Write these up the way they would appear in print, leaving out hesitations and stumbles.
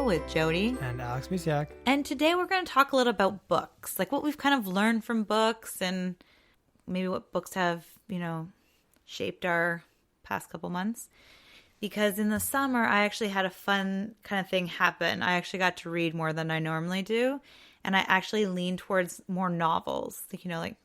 with Jody and Alex Musiak. And today we're going to talk a little about books, like what we've kind of learned from books and maybe what books have, shaped our past couple months. Because in the summer, I actually had a fun kind of thing happen. I actually got to read more than I normally do. And I actually leaned towards more novels, like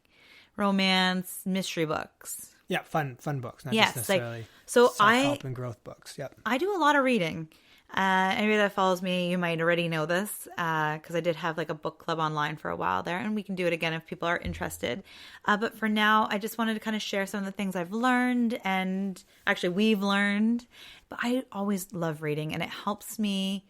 romance, mystery books. Yeah, fun books, not just necessarily so self-help and growth books. Yep. I do a lot of reading. Anybody that follows me, you might already know this because I did have like a book club online for a while there, and we can do it again if people are interested. But for now, I just wanted to kind of share some of the things I've learned, and actually we've learned. But I always love reading, and it helps me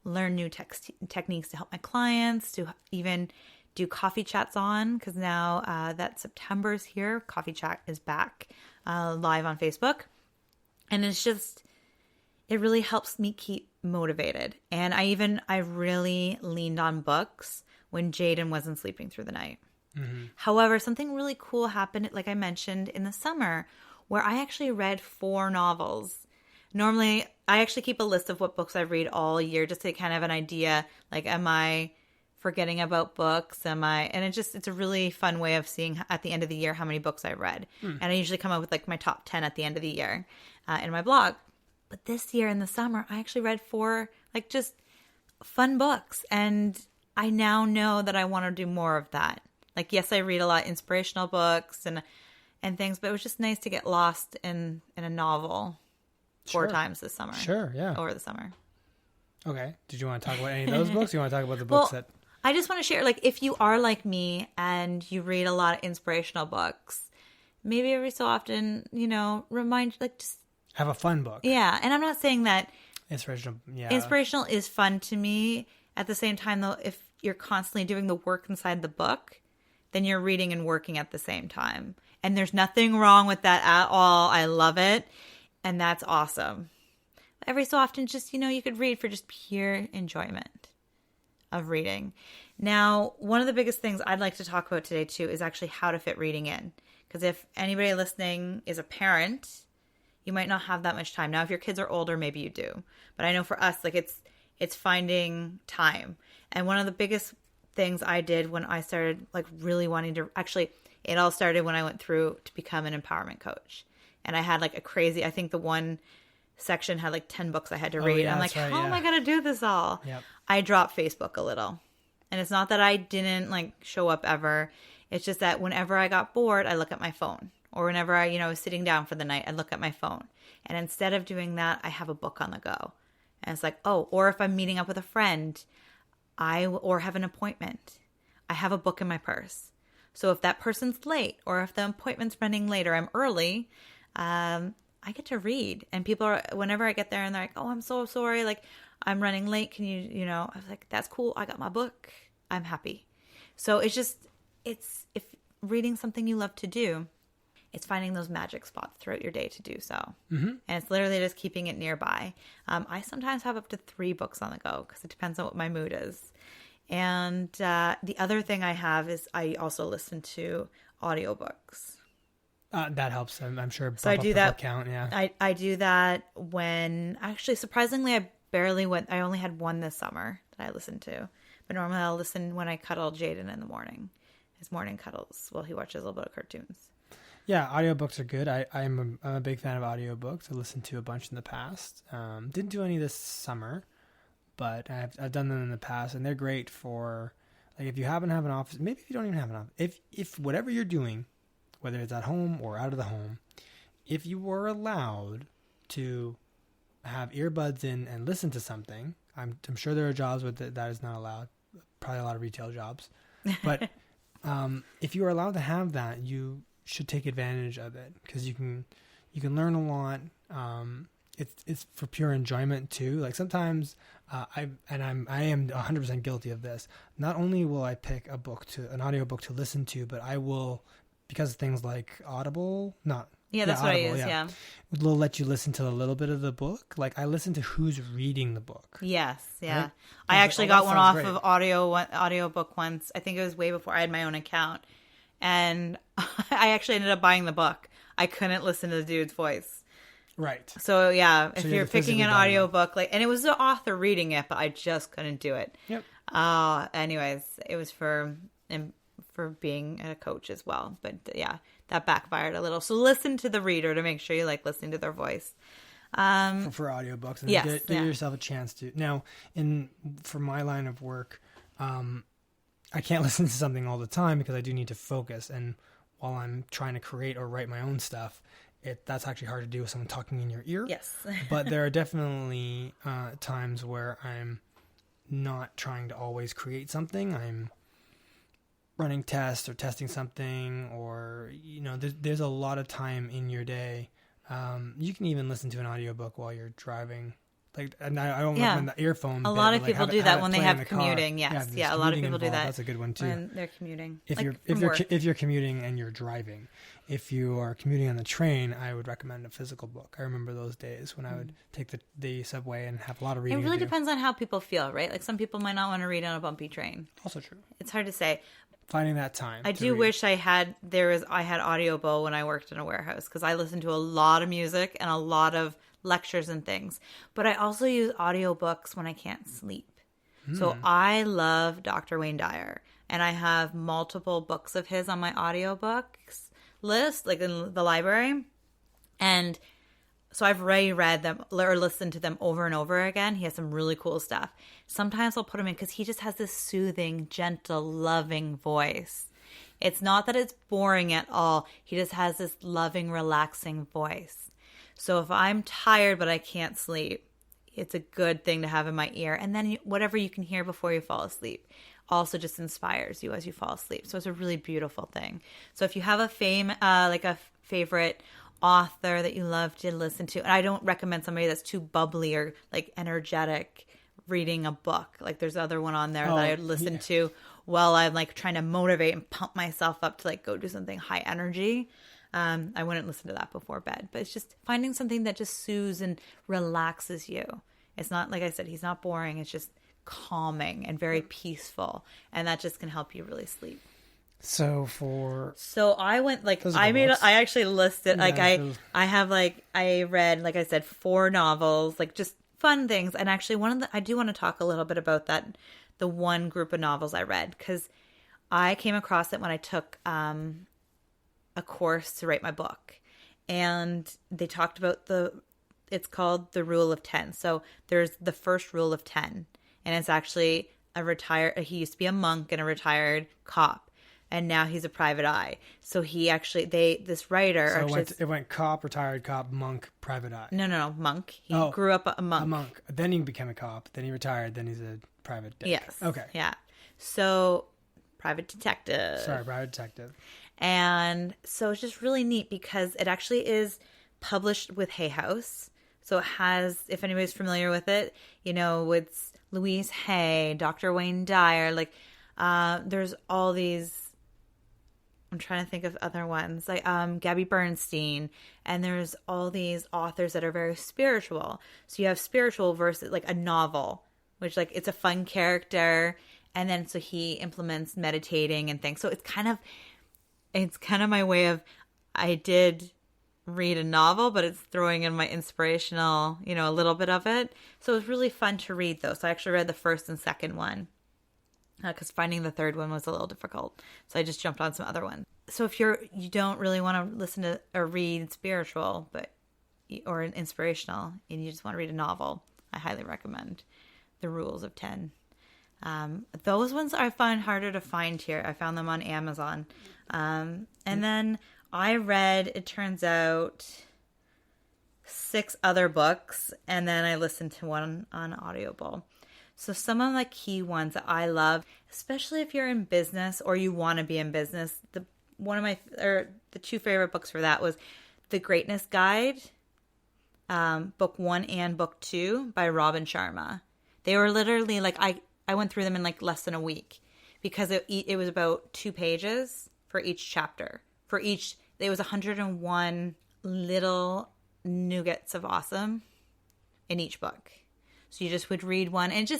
learn new techniques to help my clients, to even do coffee chats on, because now that September's here, Coffee Chat is back live on Facebook. And it really helps me keep motivated. And I really leaned on books when Jaden wasn't sleeping through the night. Mm-hmm. However, something really cool happened, like I mentioned, in the summer, where I actually read 4 novels. Normally, I actually keep a list of what books I read all year just to kind of have an idea, like, am I forgetting about books? And it's a really fun way of seeing at the end of the year how many books I read. And I usually come up with like my top 10 at the end of the year in my blog. But this year in the summer, I actually read 4 like just fun books. And I now know that I want to do more of that. Like, yes, I read a lot of inspirational books and things, but it was just nice to get lost in a novel 4 times this summer. Sure, yeah. Over the summer. Okay. Did you want to talk about any of those books? Or you want to talk about the books that... I just want to share, like, if you are like me and you read a lot of inspirational books, maybe every so often, remind, like, just... have a fun book. Yeah. And I'm not saying that... Inspirational is fun to me. At the same time, though, if you're constantly doing the work inside the book, then you're reading and working at the same time. And there's nothing wrong with that at all. I love it. And that's awesome. Every so often, just, you could read for just pure enjoyment of reading. Now, one of the biggest things I'd like to talk about today, too, is actually how to fit reading in. Because if anybody listening is a parent, you might not have that much time. Now, if your kids are older, maybe you do. But I know for us, like, it's finding time. And one of the biggest things I did when I started, like, really wanting to... Actually, it all started when I went through to become an empowerment coach. And I had, like, I think the one section had, like, 10 books I had to read. Yeah, I'm like, how am I going to do this all? Yep. I dropped Facebook a little. And it's not that I didn't, like, show up ever. It's just that whenever I got bored, I look at my phone. Or whenever I, was sitting down for the night, I'd look at my phone. And instead of doing that, I have a book on the go. And it's like, or if I'm meeting up with a friend, or have an appointment, I have a book in my purse. So if that person's late, or if the appointment's running late, or I'm early, I get to read. And whenever I get there and they're like, oh, I'm so sorry, like, I'm running late. Can you, I was like, that's cool. I got my book. I'm happy. So it's if reading something you love to do, it's finding those magic spots throughout your day to do so. Mm-hmm. And it's literally just keeping it nearby. I sometimes have up to 3 books on the go because it depends on what my mood is. And the other thing I have is I also listen to audiobooks. That helps, I'm sure. So I do that. Count, yeah. I do that when, actually, surprisingly, I only had one this summer that I listened to. But normally I'll listen when I cuddle Jaden in the morning. His morning cuddles while he watches a little bit of cartoons. Yeah, audiobooks are good. I'm a big fan of audiobooks. I listened to a bunch in the past. Didn't do any this summer, but I've done them in the past, and they're great for, like, if you happen to have an office, maybe if you don't even have an office, if whatever you're doing, whether it's at home or out of the home, if you were allowed to have earbuds in and listen to something, I'm sure there are jobs where that is not allowed, probably a lot of retail jobs, but if you are allowed to have that, you should take advantage of it because you can learn a lot. It's for pure enjoyment too. Like sometimes I am 100% guilty of this. Not only will I pick an audiobook to listen to, but I will, because of things like Audible, that's Audible, what I use. Yeah, will let you listen to a little bit of the book. Like I listen to who's reading the book. Yes, yeah. Right? I actually got one off of audiobook once. I think it was way before I had my own account. And I actually ended up buying the book. I couldn't listen to the dude's voice. Right. So yeah, if So you're the picking physical an download. audiobook, like, and it was the author reading it, but I just couldn't do it. Yep. Anyways, it was for being a coach as well. But yeah, that backfired a little. So listen to the reader to make sure you like listening to their voice. For audiobooks, and yes, give yourself a chance to. Now, for my line of work, I can't listen to something all the time because I do need to focus. And while I'm trying to create or write my own stuff, that's actually hard to do with someone talking in your ear. Yes. But there are definitely times where I'm not trying to always create something. I'm running tests or testing something, or there's a lot of time in your day. You can even listen to an audiobook while you're driving. Like, and I don't recommend the earphone. A lot of people do that when they have commuting. Yes, a lot of people do that. That's a good one too. When they're commuting. If you're commuting and you're driving, if you are commuting on the train, I would recommend a physical book. I remember those days when I would take the subway and have a lot of reading. It really depends on how people feel, right? Like some people might not want to read on a bumpy train. Also true. It's hard to say. Finding that time. I do wish I had Audible when I worked in a warehouse, because I listened to a lot of music and a lot of lectures and things. But I also use audiobooks when I can't sleep. So I love Dr. Wayne Dyer, and I have multiple books of his on my audiobooks list, like in the library. And so I've already read them or listened to them over and over again. He has some really cool stuff. Sometimes I'll put him in because he just has this soothing, gentle, loving voice. It's not that it's boring at all. He just has this loving, relaxing voice. So if I'm tired but I can't sleep, it's a good thing to have in my ear. And then whatever you can hear before you fall asleep also just inspires you as you fall asleep. So it's a really beautiful thing. So if you have a favorite author that you love to listen to, and I don't recommend somebody that's too bubbly or like energetic reading a book. Like there's other one on there that I would listen to while I'm like trying to motivate and pump myself up to like go do something high energy. I wouldn't listen to that before bed, but it's just finding something that just soothes and relaxes you. It's not, like I said, he's not boring. It's just calming and very peaceful. And that just can help you really sleep. So I went like, I actually listed, like I read, like I said, 4 novels, like just fun things. And actually I do want to talk a little bit about that, the one group of novels I read, because I came across it when I took, a course to write my book, and they talked about it's called the Rule of 10. So there's the first rule of 10, and it's actually he used to be a monk and a retired cop, and now he's a private eye. So this writer. So it went cop, retired cop, monk, private eye. No, monk. He grew up a monk. A monk. Then he became a cop. Then he retired. Then he's a private dick. Yes. Okay. Yeah. So private detective. Sorry, private detective. And so it's just really neat because it actually is published with Hay House. So it has, if anybody's familiar with it, it's Louise Hay, Dr. Wayne Dyer, like there's all these, I'm trying to think of other ones, like Gabby Bernstein, and there's all these authors that are very spiritual. So you have spiritual versus like a novel, which like it's a fun character, and then so he implements meditating and things. So it's kind of my way of, I did read a novel, but it's throwing in my inspirational, a little bit of it. So it was really fun to read though. So I actually read the first and second one because finding the third one was a little difficult. So I just jumped on some other ones. So if you don't really want to listen to or read spiritual, or an inspirational, and you just want to read a novel, I highly recommend The Rules of 10. Those ones I find harder to find here. I found them on Amazon. And then I read, it turns out, 6 other books, and then I listened to one on Audible. So some of the key ones that I love, especially if you're in business or you want to be in business, the 2 favorite books for that was The Greatness Guide, book 1 and book 2 by Robin Sharma. They were literally like, I went through them in like less than a week because it was about 2 pages for each chapter. It was 101 little nuggets of awesome in each book. So you just would read one, and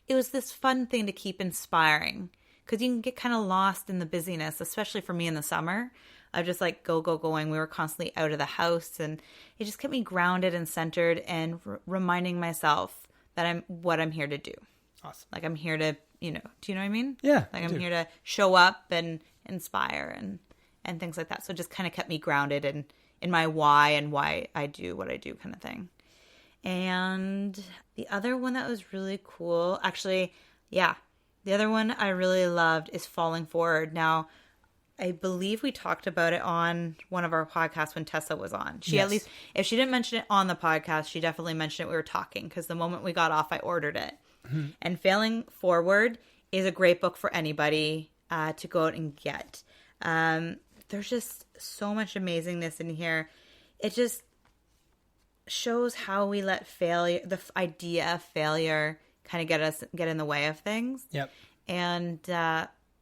it was this fun thing to keep inspiring because you can get kind of lost in the busyness, especially for me in the summer. of just like going. We were constantly out of the house, and it just kept me grounded and centered and reminding myself that what I'm here to do. Awesome. Like I'm here to, do you know what I mean? Yeah. Like I'm here to show up and inspire and things like that. So it just kind of kept me grounded in my why and why I do what I do kind of thing. And the other one that was really cool, actually, yeah, the other one I really loved is Falling Forward. Now, I believe we talked about it on one of our podcasts when Tessa was on. She At least, if she didn't mention it on the podcast, she definitely mentioned it. We were talking because the moment we got off, I ordered it. Mm-hmm. And Failing Forward is a great book for anybody to go out and get. There's just so much amazingness in here. It just shows how we let failure, the idea of failure, kind of get in the way of things. Yep. And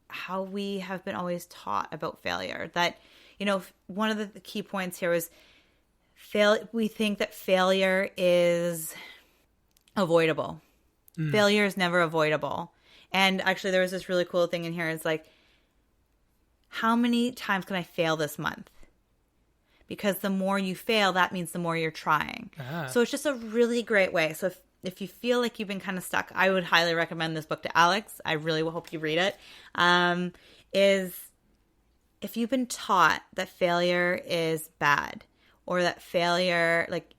how we have been always taught about failure. That, one of the key points here was we think that failure is avoidable. Failure is never avoidable. And actually there was this really cool thing in here. It's like, how many times can I fail this month? Because the more you fail, that means the more you're trying. So it's just a really great way. So if you feel like you've been kind of stuck, I would highly recommend this book to Alex. I really hope you read it. Is if you've been taught that failure is bad, or that failure, like,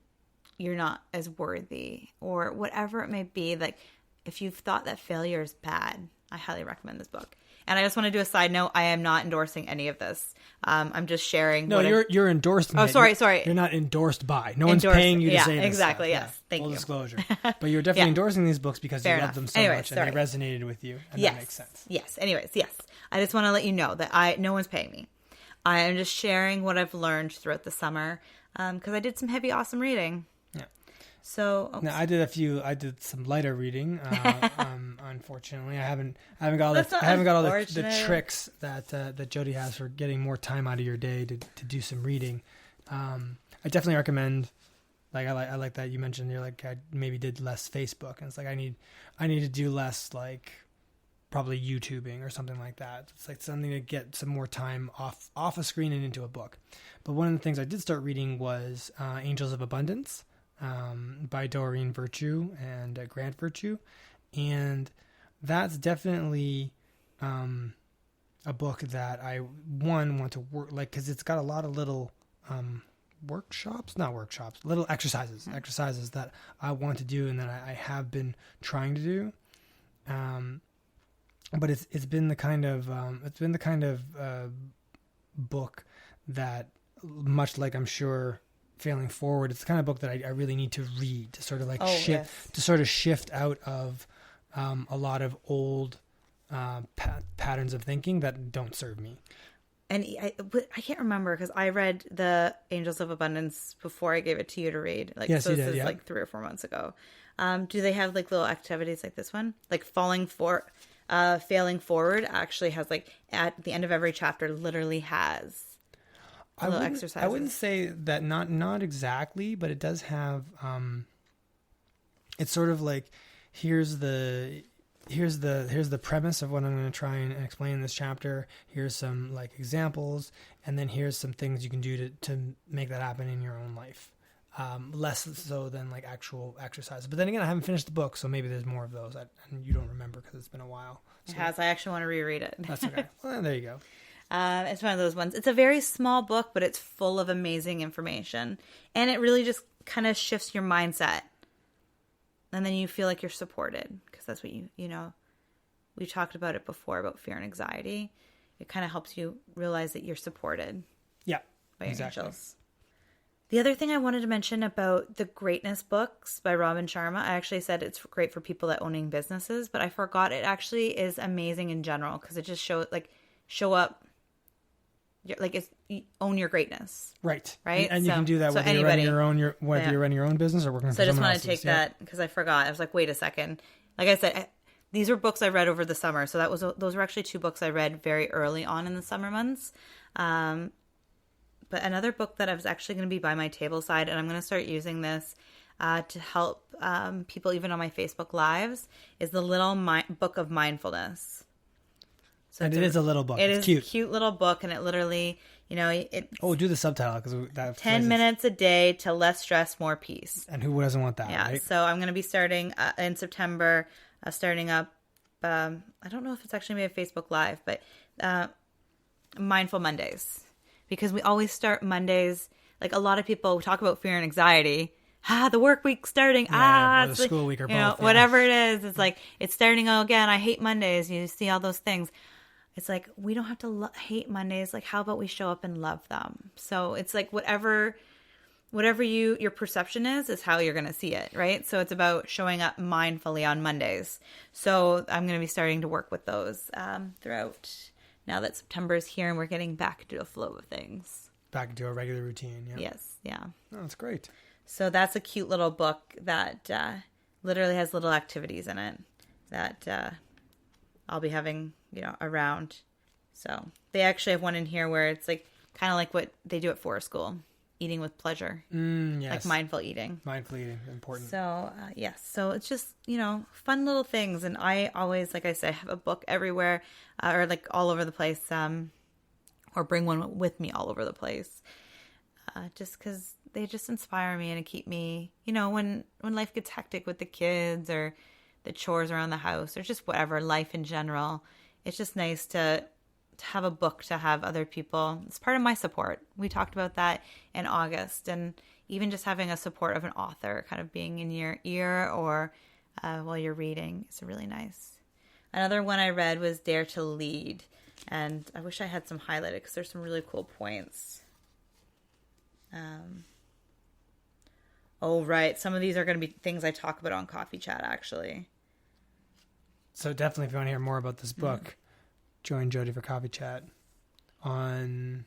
you're not as worthy, or whatever it may be, like, if you've thought that failure is bad, I highly recommend this book. And I just want to do a side note. I am not endorsing any of this. I'm just sharing. No, you're endorsing. Oh, sorry. You're not endorsed by. No one's paying you to say this. Exactly. Stuff. Yes. Thank Full you. disclosure. But you're definitely endorsing these books because you love them so much and they resonated with you. And that makes sense. Yes. Anyways, yes. I just want to let you know that no one's paying me. I am just sharing what I've learned throughout the summer because I did some heavy, awesome reading. Yeah. So now I did some lighter reading. Unfortunately, I haven't got all the tricks that Jody has for getting more time out of your day to do some reading. I definitely recommend. Like I like that you mentioned you're like I maybe did less Facebook, and it's like I need to do less, like probably YouTubing or something like that. It's like something to get some more time off a screen and into a book. But one of the things I did start reading was Angels of Abundance. By Doreen Virtue and Grant Virtue, and that's definitely a book that I want to work because it's got a lot of little little exercises that I want to do and that I have been trying to do. But it's been the kind of book that, much like I'm sure Failing Forward, it's the kind of book that I really need to read to sort of like shift out of a lot of old patterns of thinking that don't serve me. And I can't remember because I read the Angels of Abundance before I gave it to you to read. Like, yes, so you this did, is like 3 or 4 months ago. Do they have like little activities like this one? Like Failing Forward actually has, like, at the end of every chapter literally has little exercises. I wouldn't say that, not exactly, but it does have. It's sort of like here's the premise of what I'm going to try and explain in this chapter. Here's some like examples, and then here's some things you can do to make that happen in your own life. Less so than like actual exercise. But then again, I haven't finished the book, so maybe there's more of those and you don't remember because it's been a while. So, it has. I actually want to reread it. That's okay. Well, there you go. It's one of those ones. It's a very small book, but it's full of amazing information. And it really just kind of shifts your mindset. And then you feel like you're supported. Because that's what we talked about it before, about fear and anxiety. It kind of helps you realize that you're supported. Yeah, by your angels. The other thing I wanted to mention about the Greatness books by Robin Sharma, I actually said it's great for people that owning businesses, but I forgot it actually is amazing in general because it just show up. Own your greatness, right? And you can do that whether you're running your own business or working for someone else's. So I just want to take that because I forgot. I was like, wait a second. Like I said, these were books I read over the summer. So those were actually 2 books I read very early on in the summer months. But another book that I was actually going to be by my table side, and I'm going to start using this to help people even on my Facebook Lives, is the Little Book of Mindfulness. So and it is a little book. It's cute. a cute little book, and it literally, Do the subtitle because that 10 minutes a day to less stress, more peace. And who doesn't want that? Yeah. Right? So I'm going to be starting in September, starting up. I don't know if it's actually going to be a Facebook Live, but Mindful Mondays, because we always start Mondays. Like a lot of people talk about fear and anxiety. The work week's starting. Or the school week, or both. Whatever it is. It's like it's starting again. I hate Mondays. You see all those things. It's like, we don't have to hate Mondays. Like, how about we show up and love them? So it's like whatever your perception is how you're going to see it, right? So it's about showing up mindfully on Mondays. So I'm going to be starting to work with those throughout now that September is here and we're getting back to a flow of things. Back into a regular routine, yeah. Yes, yeah. Oh, that's great. So that's a cute little book that literally has little activities in it that I'll be having, around. So they actually have one in here where it's like kind of like what they do at Forest School, eating with pleasure, yes. like mindful eating. Mindful eating, important. So yes, so it's just fun little things, and I always, like I said, have a book everywhere, or like all over the place, or bring one with me all over the place, just because they just inspire me and keep me, when life gets hectic with the kids or the chores around the house or just whatever, life in general. It's just nice to have a book to have other people. It's part of my support. We talked about that in August, and even just having a support of an author kind of being in your ear or while you're reading is really nice. Another one I read was Dare to Lead, and I wish I had some highlighted because there's some really cool points. Oh, right. Some of these are going to be things I talk about on Coffee Chat, actually. So definitely, if you want to hear more about this book, join Jody for Coffee Chat on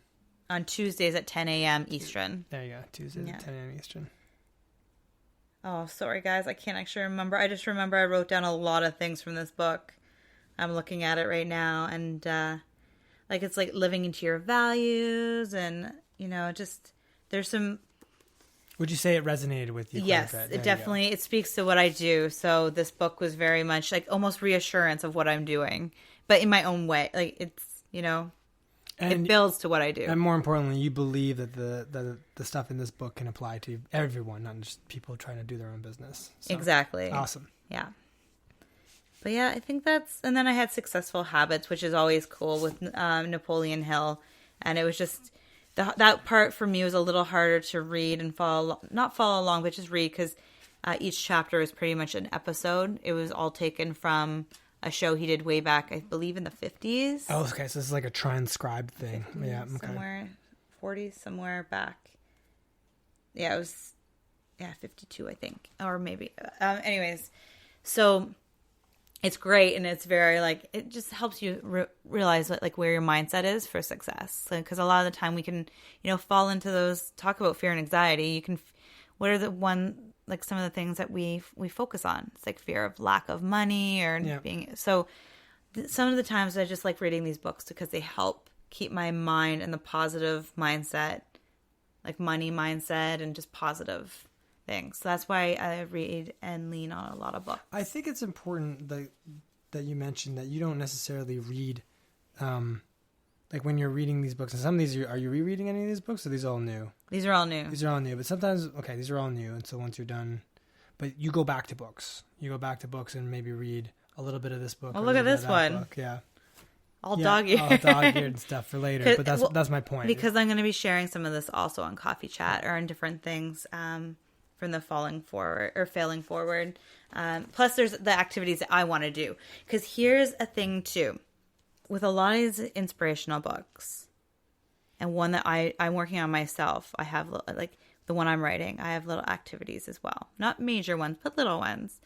Tuesdays at 10 a.m. Eastern. There you go. Tuesdays at 10 a.m. Eastern. Oh, sorry, guys. I can't actually remember. I just remember I wrote down a lot of things from this book. I'm looking at it right now. And it's like living into your values. And, just there's some... Would you say it resonated with you? Yes, it definitely, it speaks to what I do. So this book was very much like almost reassurance of what I'm doing, but in my own way. Like it's, it builds to what I do. And more importantly, you believe that the stuff in this book can apply to everyone, not just people trying to do their own business. So, exactly. Awesome. Yeah. But yeah, I think and then I had Successful Habits, which is always cool with Napoleon Hill. And it was just... that part for me was a little harder to read and not follow along, but just read, because each chapter is pretty much an episode. It was all taken from a show he did way back, I believe, in the 50s. Oh, okay. So this is like a transcribed thing. Yeah. Okay. Somewhere, 40s, somewhere back. Yeah, it was, 52, I think. Or maybe. Anyways, so... it's great, and it's very, it just helps you realize where your mindset is for success. Because a lot of the time we can, fall into those, talk about fear and anxiety. What are some of the things that we focus on? It's like fear of lack of money or being, so some of the times I just like reading these books because they help keep my mind in the positive mindset, like money mindset and just positive things. So that's why I read and lean on a lot of books. I think it's important that you mentioned that you don't necessarily read, when you're reading these books. And some of these, are you rereading any of these books? Or are these all new? These are all new. These are all new. But sometimes, these are all new. And so once you're done, but you go back to books. You go back to books and maybe read a little bit of this book. Oh, look at this one. Book. Yeah. All dog-eared. All dog-eared and stuff for later. But that's my point. Because I'm going to be sharing some of this also on Coffee Chat or on different things. From the failing forward. Plus there's the activities that I want to do. Because here's a thing too. With a lot of these inspirational books, and one that I'm working on myself, I have the one I'm writing, I have little activities as well. Not major ones, but little ones.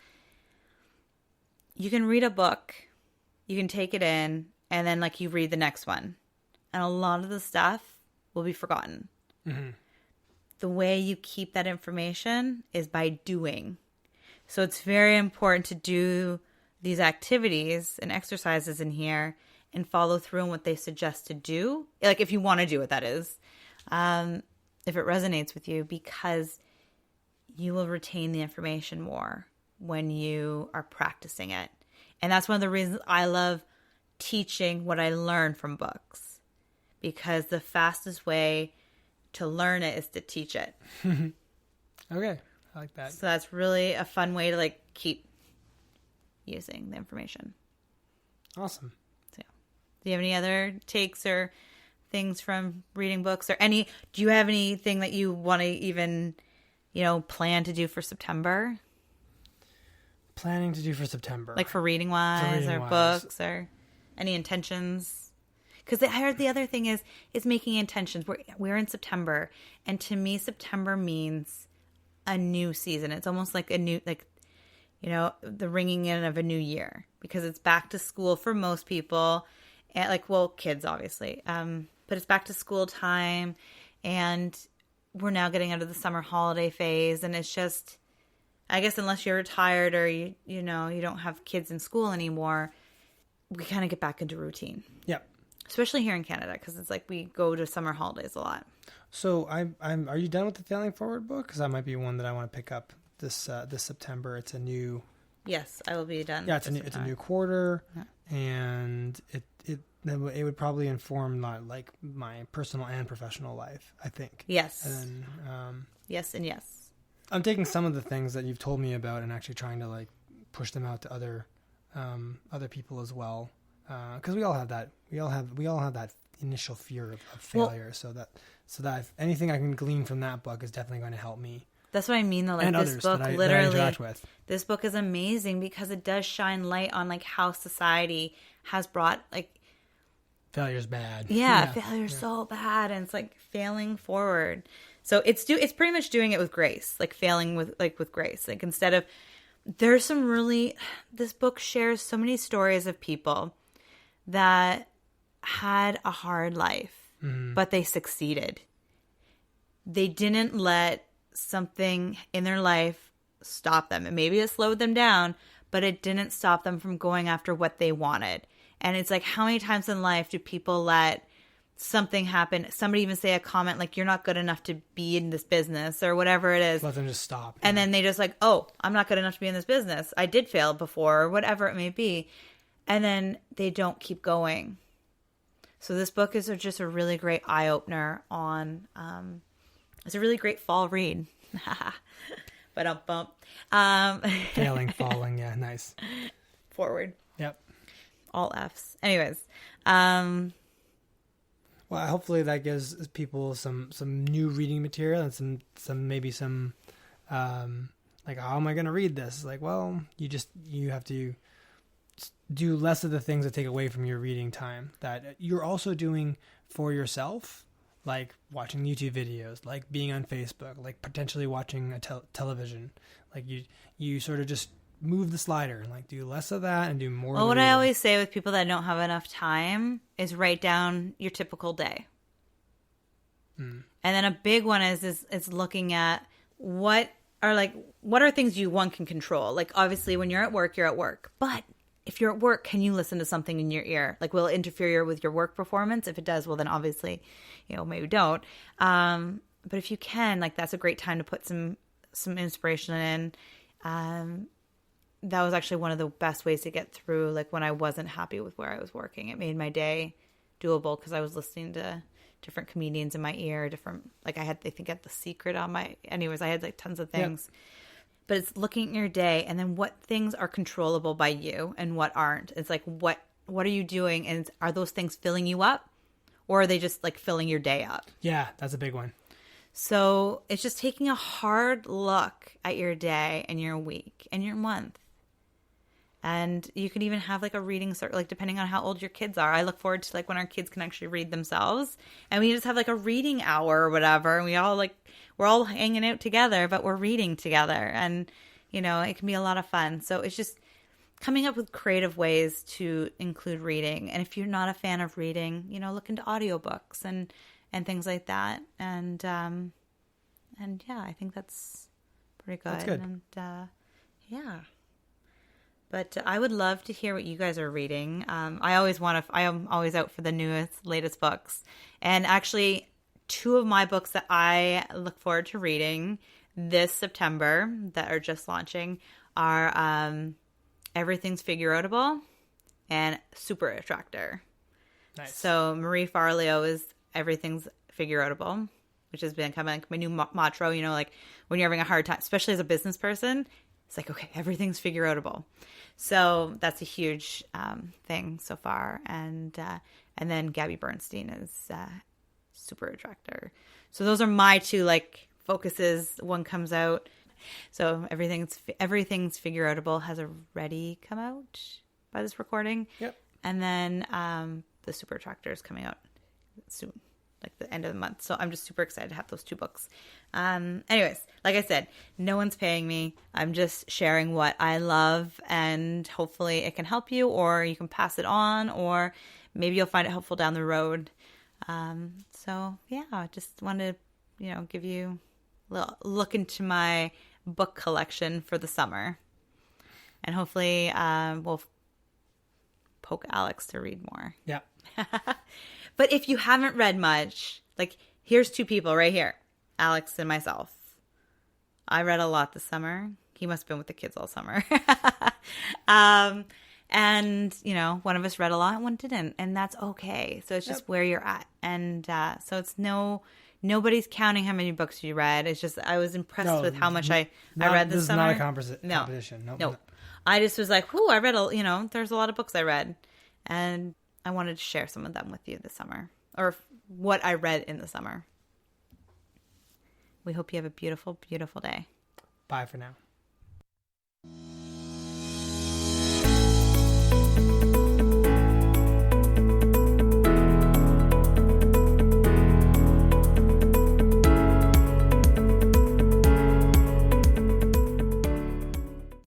You can read a book, you can take it in, and then you read the next one. And a lot of the stuff will be forgotten. Mm-hmm. The way you keep that information is by doing. So it's very important to do these activities and exercises in here and follow through on what they suggest to do. If you want to do it, that is. If it resonates with you, because you will retain the information more when you are practicing it. And that's one of the reasons I love teaching what I learn from books. because the fastest way to learn it is to teach it. Okay. I like that. So that's really a fun way to like keep using the information. Awesome. So, do you have any other takes or things from reading books or do you have anything that you want to even, plan to do for September? Planning to do for September. Like for reading wise or books or any intentions? Because I heard the other thing is making intentions. We're in September, and to me, September means a new season. It's almost like a new, the ringing in of a new year, because it's back to school for most people, and kids obviously. But it's back to school time, and we're now getting out of the summer holiday phase, and it's just, I guess unless you're retired or you don't have kids in school anymore, we kind of get back into routine. Yep. Especially here in Canada, because it's like we go to summer holidays a lot. So are you done with the Failing Forward book? Because that might be one that I want to pick up this September. It's a new. Yes, I will be done. Yeah, it's a new quarter, and it would probably inform my personal and professional life, I think. Yes. And yes and yes. I'm taking some of the things that you've told me about and actually trying to push them out to other people as well. Because we all have that. We all have that initial fear of failure. Well, so that if anything I can glean from that book is definitely going to help me. That's what I mean, though. And this book, literally, that I interact with. This book is amazing because it does shine light on how society has brought failure's bad. Yeah, failure's so bad, and it's failing forward. So it's pretty much doing it with grace, failing with grace. Instead of, there's some really, this book shares so many stories of people that had a hard life, but they succeeded. They didn't let something in their life stop them. And maybe it slowed them down, but it didn't stop them from going after what they wanted. And it's how many times in life do people let something happen, somebody even say a comment you're not good enough to be in this business or whatever it is. Let them just stop. And then they just oh, I'm not good enough to be in this business. I did fail before, or whatever it may be. And then they don't keep going. So this book is just a really great eye-opener on, it's a really great fall read. But bump. Failing, falling, yeah, nice. Forward. Yep. All F's. Anyways. Well, hopefully that gives people some new reading material and some how am I going to read this? You have to do less of the things that take away from your reading time that you're also doing for yourself, like watching YouTube videos, like being on Facebook, like potentially watching a television. You sort of just move the slider and do less of that and do more. Well, what I always say with people that don't have enough time is write down your typical day. And then a big one is looking at what are things you can control. Obviously when you're at work, but if you're at work, can you listen to something in your ear? Will it interfere with your work performance? If it does, well then obviously, maybe don't. But if you can, that's a great time to put some inspiration in. That was actually one of the best ways to get through, when I wasn't happy with where I was working. It made my day doable because I was listening to different comedians in my ear, I had The Secret on my, anyways, I had tons of things. Yep. But it's looking at your day and then what things are controllable by you and what aren't. It's what are you doing, and are those things filling you up, or are they just filling your day up? Yeah, that's a big one. So it's just taking a hard look at your day and your week and your month. And you can even have a reading circle, depending on how old your kids are. I look forward to when our kids can actually read themselves, and we just have a reading hour or whatever. And we all we're all hanging out together, but we're reading together, and it can be a lot of fun. So it's just coming up with creative ways to include reading. And if you're not a fan of reading, look into audiobooks and things like that. And yeah, I think that's pretty good. That's good. And yeah. But I would love to hear what you guys are reading. I am always out for the latest books. And actually, two of my books that I look forward to reading this September that are just launching are Everything's Figure-Outable and Super Attractor. Nice. So Marie Forleo is everything's figure outable, which has been kind of like my new motto, you know, like when you're having a hard time, especially as a business person, it's like, okay, everything's figure outable. So that's a huge thing so far. And then Gabby Bernstein is super attractor. So those are my two like focuses. One comes out. So everything's figure outable has already come out by this recording. Yep. And then the super attractor is coming out soon, like the end of the month. So I'm just super excited to have those two books. Anyways, like I said, no one's paying me. I'm just sharing what I love, and hopefully it can help you, or you can pass it on, or maybe you'll find it helpful down the road. So yeah, I just wanted to, give you a little look into my book collection for the summer, and hopefully we'll poke Alex to read more. Yeah. But if you haven't read much, like here's two people right here, Alex and myself. I read a lot this summer. He must have been with the kids all summer. And, one of us read a lot and one didn't. And that's okay. So it's just where you're at. And so it's nobody's counting how many books you read. It's just I was impressed with how much I read this summer. This is not a competition. No. I just was like, I read, there's a lot of books I read. And I wanted to share some of them with you this summer, or what I read in the summer. We hope you have a beautiful, beautiful day. Bye for now.